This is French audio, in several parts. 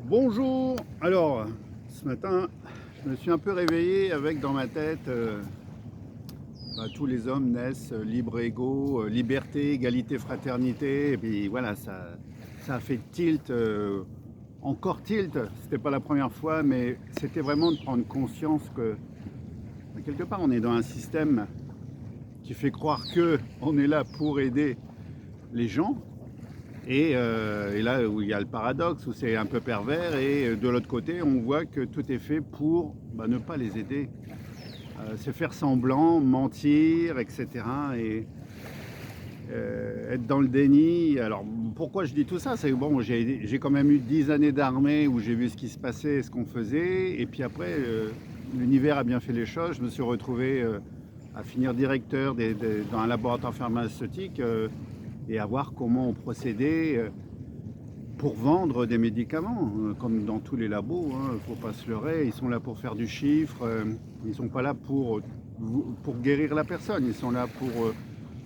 Bonjour. Alors, ce matin, je me suis un peu réveillé avec dans ma tête tous les hommes naissent libres et égaux, liberté, égalité, fraternité. Et puis voilà, ça a fait tilt, encore tilt. C'était pas la première fois, mais c'était vraiment de prendre conscience que quelque part on est dans un système qui fait croire que on est là pour aider les gens. Et là où il y a le paradoxe, où c'est un peu pervers, et de l'autre côté, on voit que tout est fait pour ne pas les aider. C'est faire semblant, mentir, etc. Et être dans le déni. Alors pourquoi je dis tout ça? C'est que bon, j'ai quand même eu 10 années d'armée où j'ai vu ce qui se passait, ce qu'on faisait. Et puis après, l'univers a bien fait les choses. Je me suis retrouvé à finir directeur dans un laboratoire pharmaceutique et à voir comment on procédait pour vendre des médicaments, comme dans tous les labos, il ne faut pas se leurrer, ils sont là pour faire du chiffre, ils ne sont pas là pour guérir la personne, ils sont là pour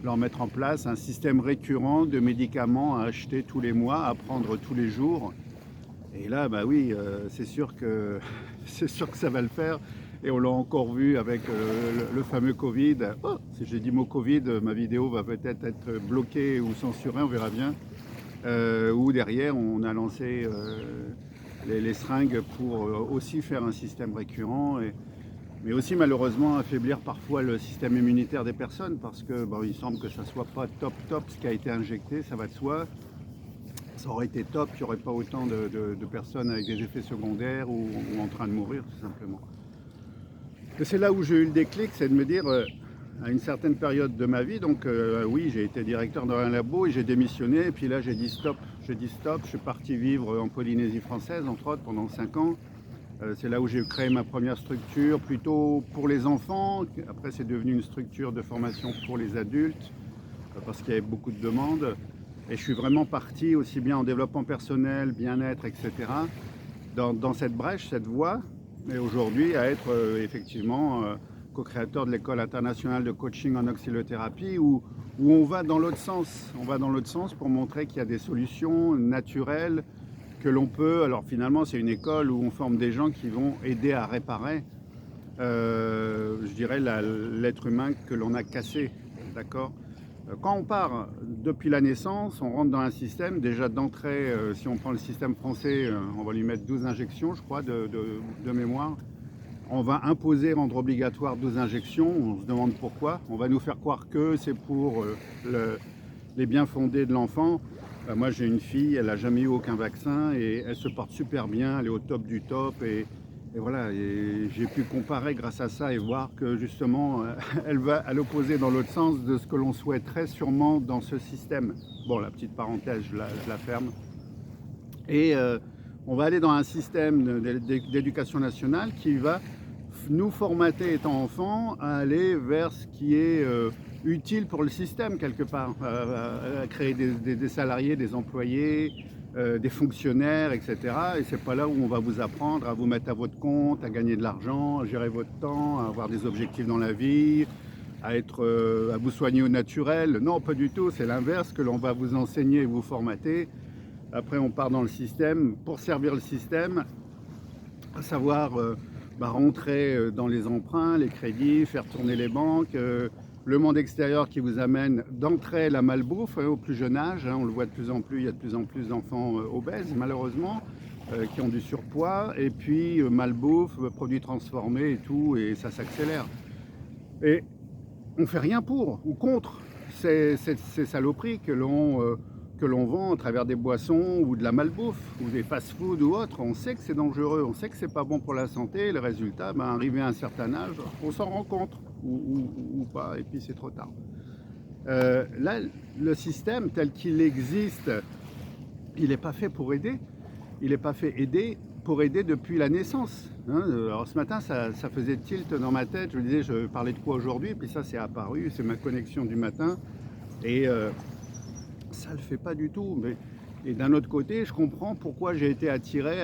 leur mettre en place un système récurrent de médicaments à acheter tous les mois, à prendre tous les jours. Et là, bah oui, c'est sûr que c'est sûr que ça va le faire. Et on l'a encore vu avec le fameux Covid. Oh, si j'ai dit mot Covid, ma vidéo va peut-être être bloquée ou censurée, on verra bien. Où derrière on a lancé les seringues pour aussi faire un système récurrent, mais aussi malheureusement affaiblir parfois le système immunitaire des personnes parce que il semble que ça soit pas top ce qui a été injecté, ça va de soi. Ça aurait été top, il n'y aurait pas autant de personnes avec des effets secondaires ou en train de mourir tout simplement. Et c'est là où j'ai eu le déclic, c'est de me dire à une certaine période de ma vie, donc oui, j'ai été directeur dans un labo et j'ai démissionné, et puis là j'ai dit stop, je suis parti vivre en Polynésie française, entre autres, pendant 5 ans. C'est là où j'ai créé ma première structure, plutôt pour les enfants. Après c'est devenu une structure de formation pour les adultes, parce qu'il y avait beaucoup de demandes. Et je suis vraiment parti aussi bien en développement personnel, bien-être, etc., dans cette brèche, cette voie, et aujourd'hui à être effectivement co-créateur de l'école internationale de coaching en oscillothérapie où on va dans l'autre sens. On va dans l'autre sens pour montrer qu'il y a des solutions naturelles que l'on peut. Alors finalement, c'est une école où on forme des gens qui vont aider à réparer, je dirais, l'être humain que l'on a cassé. D'accord ? Quand on part depuis la naissance, on rentre dans un système, déjà d'entrée, si on prend le système français, on va lui mettre 12 injections, je crois, de mémoire. On va imposer, rendre obligatoire 12 injections, on se demande pourquoi. On va nous faire croire que c'est pour les biens fondés de l'enfant. Moi j'ai une fille, elle n'a jamais eu aucun vaccin et elle se porte super bien, elle est au top du top. Et voilà, et j'ai pu comparer grâce à ça et voir que justement, elle va à l'opposé dans l'autre sens de ce que l'on souhaiterait sûrement dans ce système. Bon, la petite parenthèse, je la ferme. Et on va aller dans un système d'éducation nationale qui va nous formater étant enfants à aller vers ce qui est utile pour le système quelque part, à créer des salariés, des employés, des fonctionnaires, etc. Et c'est pas là où on va vous apprendre à vous mettre à votre compte, à gagner de l'argent, à gérer votre temps, à avoir des objectifs dans la vie, à vous soigner au naturel. Non, pas du tout, c'est l'inverse que l'on va vous enseigner et vous formater. Après, on part dans le système pour servir le système, à savoir rentrer dans les emprunts, les crédits, faire tourner les banques, le monde extérieur qui vous amène d'entrée la malbouffe au plus jeune âge. On le voit de plus en plus, il y a de plus en plus d'enfants obèses malheureusement, qui ont du surpoids, et puis malbouffe, produits transformés et tout, et ça s'accélère. Et on ne fait rien pour ou contre ces saloperies que l'on vend à travers des boissons ou de la malbouffe ou des fast-food ou autres. On sait que c'est dangereux, on sait que c'est pas bon pour la santé. Et le résultat, arrivé à un certain âge, on s'en rend compte ou pas, et puis c'est trop tard. Là, le système tel qu'il existe, il n'est pas fait pour aider. Il n'est pas fait pour aider depuis la naissance. Alors ce matin, ça faisait tilt dans ma tête. Je me disais, je parlais de quoi aujourd'hui? Puis ça, c'est apparu, c'est ma connexion du matin. Et ça ne le fait pas du tout. Et d'un autre côté, je comprends pourquoi j'ai été attiré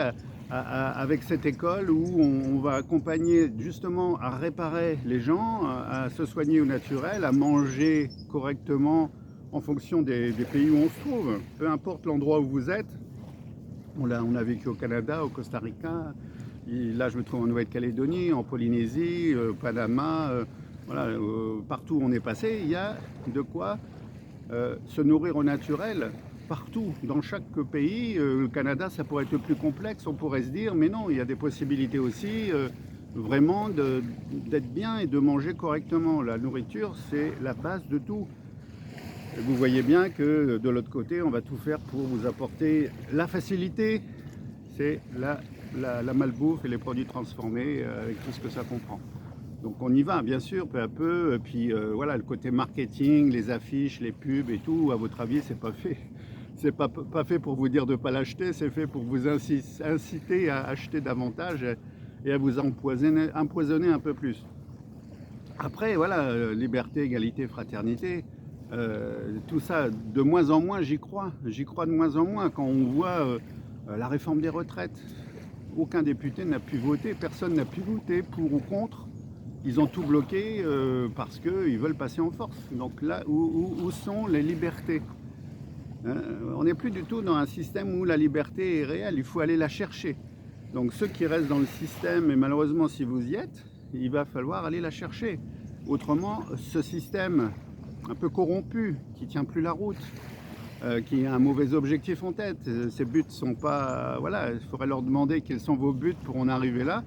avec cette école où on va accompagner justement à réparer les gens, à se soigner au naturel, à manger correctement en fonction des pays où on se trouve. Peu importe l'endroit où vous êtes, On a vécu au Canada, au Costa Rica. Et là, je me trouve en Nouvelle-Calédonie, en Polynésie, Panama. Voilà, partout où on est passé, il y a de quoi se nourrir au naturel. Partout, dans chaque pays. Le Canada, ça pourrait être plus complexe, on pourrait se dire, mais non, il y a des possibilités aussi vraiment d'être bien et de manger correctement. La nourriture, c'est la base de tout. Vous voyez bien que de l'autre côté, on va tout faire pour vous apporter la facilité. C'est la malbouffe et les produits transformés avec tout ce que ça comprend. Donc on y va, bien sûr, peu à peu. Et puis voilà, le côté marketing, les affiches, les pubs et tout, à votre avis, c'est pas fait. C'est pas fait pour vous dire de ne pas l'acheter, c'est fait pour vous inciter à acheter davantage et à vous empoisonner un peu plus. Après, voilà, liberté, égalité, fraternité, tout ça, de moins en moins, j'y crois. J'y crois de moins en moins quand on voit la réforme des retraites. Aucun député n'a pu voter, personne n'a pu voter pour ou contre. Ils ont tout bloqué parce qu'ils veulent passer en force. Donc là, où sont les libertés? On n'est plus du tout dans un système où la liberté est réelle, il faut aller la chercher. Donc ceux qui restent dans le système, et malheureusement si vous y êtes, il va falloir aller la chercher. Autrement, ce système un peu corrompu, qui ne tient plus la route, qui a un mauvais objectif en tête, ces buts ne sont pas... Voilà, il faudrait leur demander quels sont vos buts pour en arriver là.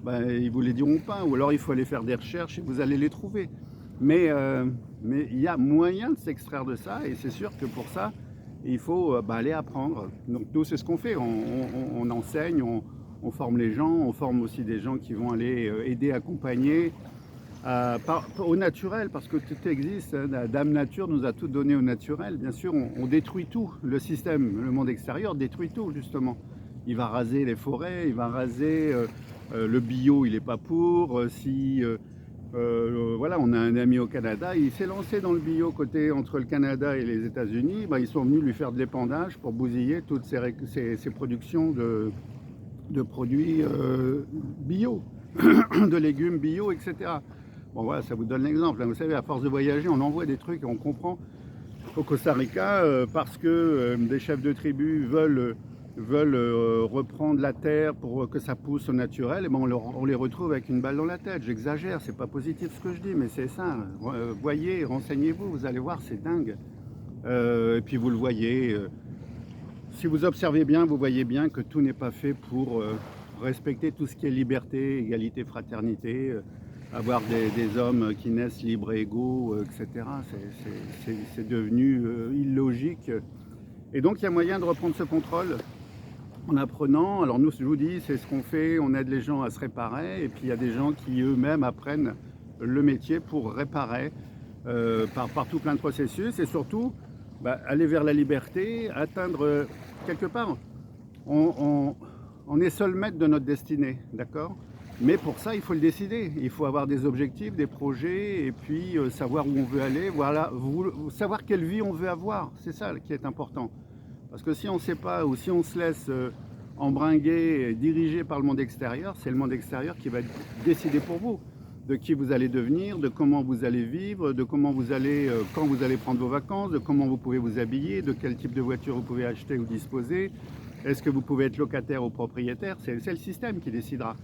Ben, ils ne vous les diront pas, ou alors il faut aller faire des recherches et vous allez les trouver. Mais il y a moyen de s'extraire de ça, et c'est sûr que pour ça, il faut aller apprendre. Donc nous, c'est ce qu'on fait, on enseigne, on forme les gens, on forme aussi des gens qui vont aller aider, accompagner au naturel, parce que tout existe, hein. Dame Nature nous a tout donné au naturel. Bien sûr, on détruit tout, le système, le monde extérieur détruit tout, justement. Il va raser les forêts, il va raser le bio, il n'est pas pour. Voilà, on a un ami au Canada, il s'est lancé dans le bio côté entre le Canada et les États-Unis. Ils sont venus lui faire de l'épandage pour bousiller toutes ces productions de produits bio, de légumes bio, etc. Bon voilà, ça vous donne l'exemple. Vous savez, à force de voyager, on envoie des trucs et on comprend. Au Costa Rica, parce que des chefs de tribu veulent reprendre la terre pour que ça pousse au naturel, et ben on les retrouve avec une balle dans la tête. J'exagère, c'est pas positif ce que je dis, mais c'est ça. Voyez, renseignez-vous, vous allez voir, c'est dingue. Et puis vous le voyez, si vous observez bien, vous voyez bien que tout n'est pas fait pour respecter tout ce qui est liberté, égalité, fraternité, avoir des hommes qui naissent libres et égaux, etc. C'est devenu illogique. Et donc il y a moyen de reprendre ce contrôle en apprenant. Alors nous, je vous dis, c'est ce qu'on fait, on aide les gens à se réparer, et puis il y a des gens qui eux-mêmes apprennent le métier pour réparer par tout plein de processus, et surtout aller vers la liberté, atteindre quelque part. On est seul maître de notre destinée, d'accord? Mais pour ça, il faut le décider. Il faut avoir des objectifs, des projets, et puis savoir où on veut aller, voilà, savoir quelle vie on veut avoir. C'est ça qui est important. Parce que si on ne sait pas, ou si on se laisse embringuer et diriger par le monde extérieur, c'est le monde extérieur qui va décider pour vous de qui vous allez devenir, de comment vous allez vivre, de comment vous allez, quand vous allez prendre vos vacances, de comment vous pouvez vous habiller, de quel type de voiture vous pouvez acheter ou disposer. Est-ce que vous pouvez être locataire ou propriétaire? C'est le système qui décidera.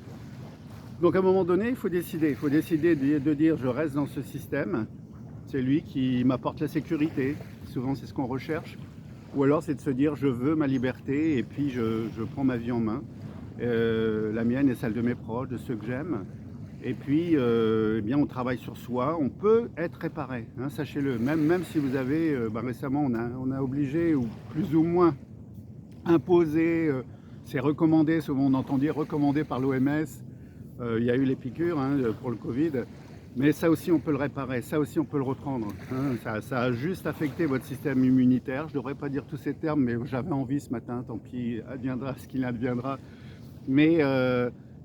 Donc à un moment donné, il faut décider. Il faut décider de dire je reste dans ce système. C'est lui qui m'apporte la sécurité. Souvent c'est ce qu'on recherche. Ou alors c'est de se dire je veux ma liberté et puis je prends ma vie en main. La mienne et celle de mes proches, de ceux que j'aime. Et puis eh bien, on travaille sur soi. On peut être réparé, hein, sachez-le. Même si vous avez, récemment on a obligé ou plus ou moins imposé, c'est recommandé, souvent on entend dire recommandé par l'OMS. Il y a eu les piqûres pour le Covid, mais ça aussi on peut le réparer, ça aussi on peut le reprendre. Ça a juste affecté votre système immunitaire. Je ne devrais pas dire tous ces termes, mais j'avais envie ce matin, tant pis, adviendra ce qu'il adviendra. Mais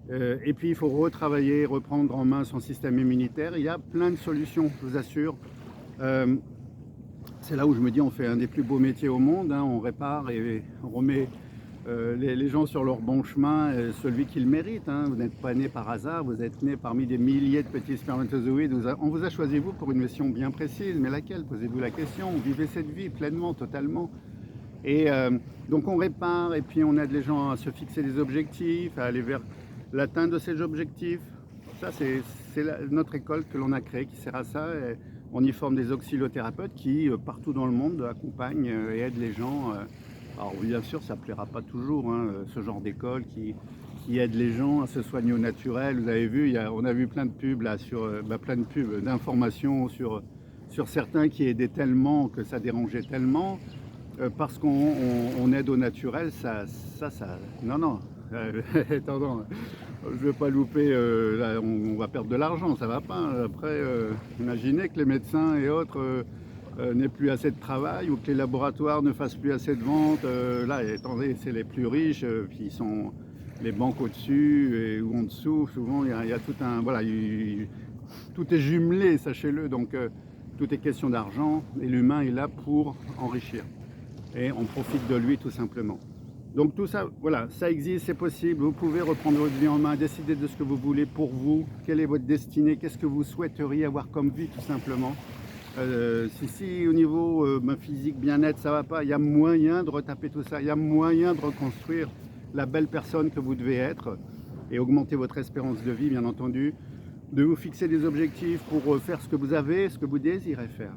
et puis il faut retravailler, reprendre en main son système immunitaire. Il y a plein de solutions, je vous assure. C'est là où je me dis on fait un des plus beaux métiers au monde, on répare et on remet les gens sur leur bon chemin, celui qu'ils méritent. Vous n'êtes pas né par hasard, vous êtes né parmi des milliers de petits spermatozoïdes. On vous a choisi vous pour une mission bien précise, mais laquelle? Posez-vous la question. Vivez cette vie pleinement, totalement. Et donc on répare et puis on aide les gens à se fixer des objectifs, à aller vers l'atteinte de ces objectifs. Ça, c'est notre école que l'on a créée qui sert à ça. Et on y forme des auxiliothérapeutes qui, partout dans le monde, accompagnent et aident les gens. Alors bien sûr, ça ne plaira pas toujours, hein, ce genre d'école qui aide les gens à se soigner au naturel. Vous avez vu, on a vu plein de pubs là, plein de pubs d'informations sur certains qui aidaient tellement que ça dérangeait tellement. Parce qu'on aide au naturel, non, non, attends, je ne veux pas louper, là, on va perdre de l'argent, ça va pas. Après, imaginez que les médecins et autres n'aient plus assez de travail ou que les laboratoires ne fassent plus assez de ventes. Là, attendez, c'est les plus riches, puis ils sont les banques au-dessus ou en dessous. Souvent, il y a tout un, voilà, tout est jumelé, sachez-le. Donc, tout est question d'argent et l'humain est là pour enrichir. Et on profite de lui tout simplement. Donc tout ça, voilà, ça existe, c'est possible. Vous pouvez reprendre votre vie en main, décider de ce que vous voulez pour vous, quelle est votre destinée, qu'est-ce que vous souhaiteriez avoir comme vie tout simplement. Si au niveau physique, bien-être, ça va pas, il y a moyen de retaper tout ça, il y a moyen de reconstruire la belle personne que vous devez être et augmenter votre espérance de vie, bien entendu, de vous fixer des objectifs pour faire ce que vous avez, ce que vous désirez faire.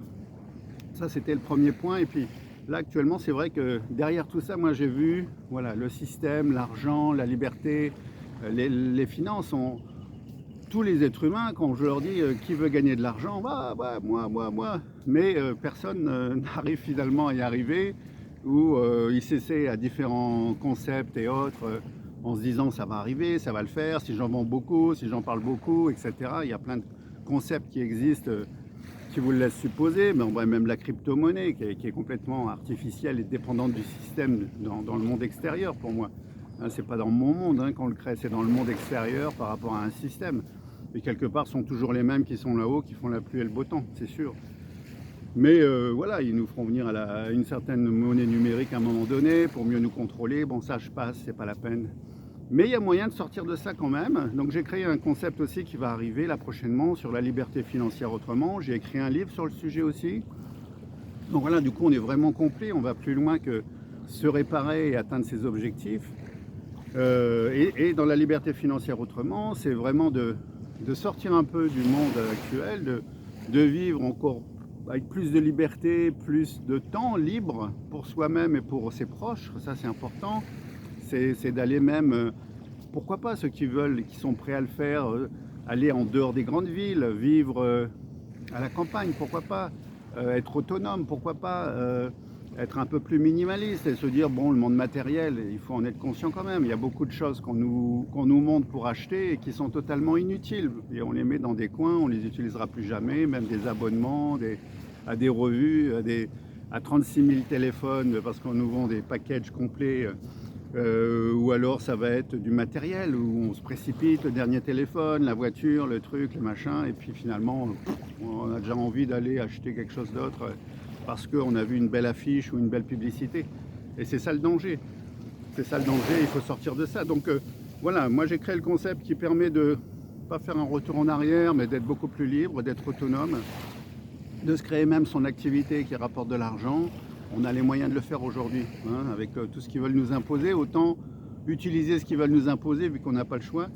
Ça, c'était le premier point. Et puis là, actuellement, c'est vrai que derrière tout ça, moi, j'ai vu voilà, le système, l'argent, la liberté, les finances. Tous les êtres humains, quand je leur dis qui veut gagner de l'argent, moi. Mais personne n'arrive finalement à y arriver, ou ils s'essaient à différents concepts et autres, en se disant ça va arriver, ça va le faire, si j'en vends beaucoup, si j'en parle beaucoup, etc. Il y a plein de concepts qui existent qui vous le laissent supposer, mais on voit même la crypto-monnaie qui est complètement artificielle et dépendante du système dans le monde extérieur pour moi. Hein, c'est pas dans mon monde qu'on le crée, c'est dans le monde extérieur par rapport à un système. Et quelque part, ce sont toujours les mêmes qui sont là-haut, qui font la pluie et le beau temps, c'est sûr. Mais voilà, ils nous feront venir à une certaine monnaie numérique à un moment donné pour mieux nous contrôler. Bon, ça, je passe, c'est pas la peine. Mais il y a moyen de sortir de ça quand même. Donc j'ai créé un concept aussi qui va arriver là prochainement sur la liberté financière autrement. J'ai écrit un livre sur le sujet aussi. Donc voilà, du coup, on est vraiment complet. On va plus loin que se réparer et atteindre ses objectifs. Et dans la liberté financière autrement, c'est vraiment de sortir un peu du monde actuel, de vivre encore avec plus de liberté, plus de temps libre pour soi-même et pour ses proches. Ça, c'est important. C'est d'aller même, pourquoi pas ceux qui veulent, qui sont prêts à le faire, aller en dehors des grandes villes, vivre à la campagne, pourquoi pas, être autonome, pourquoi pas, être un peu plus minimaliste et se dire bon, le monde matériel, il faut en être conscient quand même. Il y a beaucoup de choses qu'on nous montre pour acheter et qui sont totalement inutiles. Et on les met dans des coins, on les utilisera plus jamais, même des abonnements, à des revues, à 36 000 téléphones parce qu'on nous vend des packages complets. Ou alors ça va être du matériel où on se précipite, le dernier téléphone, la voiture, le truc, le machin, et puis finalement on a déjà envie d'aller acheter quelque chose d'autre parce qu'on a vu une belle affiche ou une belle publicité. Et c'est ça le danger. C'est ça le danger, il faut sortir de ça. Donc voilà, moi j'ai créé le concept qui permet de pas faire un retour en arrière, mais d'être beaucoup plus libre, d'être autonome, de se créer même son activité qui rapporte de l'argent. On a les moyens de le faire aujourd'hui, hein, avec tout ce qu'ils veulent nous imposer. Autant utiliser ce qu'ils veulent nous imposer vu qu'on n'a pas le choix.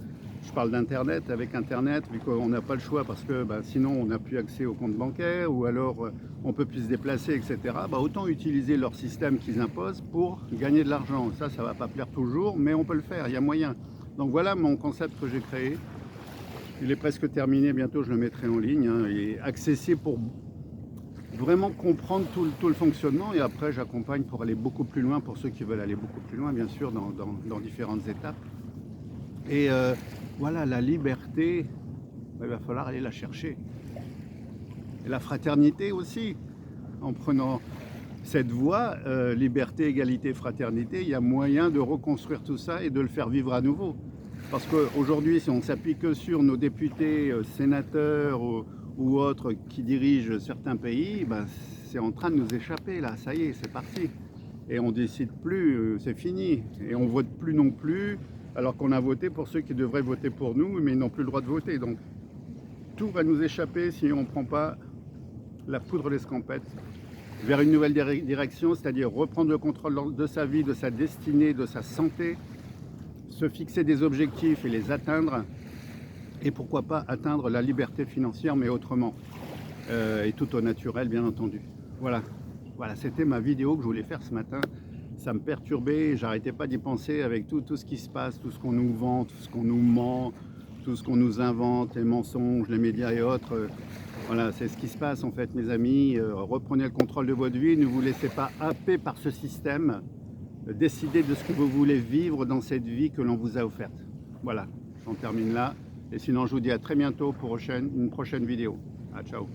Je parle d'Internet, avec Internet, vu qu'on n'a pas le choix parce que sinon on n'a plus accès au compte bancaire ou alors on ne peut plus se déplacer, etc. Autant utiliser leur système qu'ils imposent pour gagner de l'argent. Ça ne va pas plaire toujours, mais on peut le faire, il y a moyen. Donc voilà mon concept que j'ai créé. Il est presque terminé, bientôt je le mettrai en ligne. Hein. Il est accessible pour vraiment comprendre tout le fonctionnement et après j'accompagne pour aller beaucoup plus loin, pour ceux qui veulent aller beaucoup plus loin bien sûr dans différentes étapes. Et voilà, la liberté, il va falloir aller la chercher. Et la fraternité aussi, en prenant cette voie, liberté, égalité, fraternité, il y a moyen de reconstruire tout ça et de le faire vivre à nouveau. Parce qu'aujourd'hui, si on s'appuie que sur nos députés, sénateurs ou autres qui dirigent certains pays, c'est en train de nous échapper là, ça y est, c'est parti. Et on décide plus, c'est fini. Et on vote plus non plus, alors qu'on a voté pour ceux qui devraient voter pour nous, mais ils n'ont plus le droit de voter. Donc tout va nous échapper si on ne prend pas la poudre d'escampette vers une nouvelle direction, c'est-à-dire reprendre le contrôle de sa vie, de sa destinée, de sa santé, se fixer des objectifs et les atteindre, et pourquoi pas atteindre la liberté financière, mais autrement, et tout au naturel, bien entendu. Voilà, c'était ma vidéo que je voulais faire ce matin. Ça me perturbait, j'arrêtais pas d'y penser avec tout ce qui se passe, tout ce qu'on nous vend, tout ce qu'on nous ment, tout ce qu'on nous invente, les mensonges, les médias et autres. Voilà, c'est ce qui se passe en fait, mes amis. Reprenez le contrôle de votre vie, ne vous laissez pas happer par ce système. Décidez de ce que vous voulez vivre dans cette vie que l'on vous a offerte. Voilà, j'en termine là. Et sinon, je vous dis à très bientôt pour une prochaine vidéo. Ah, ciao.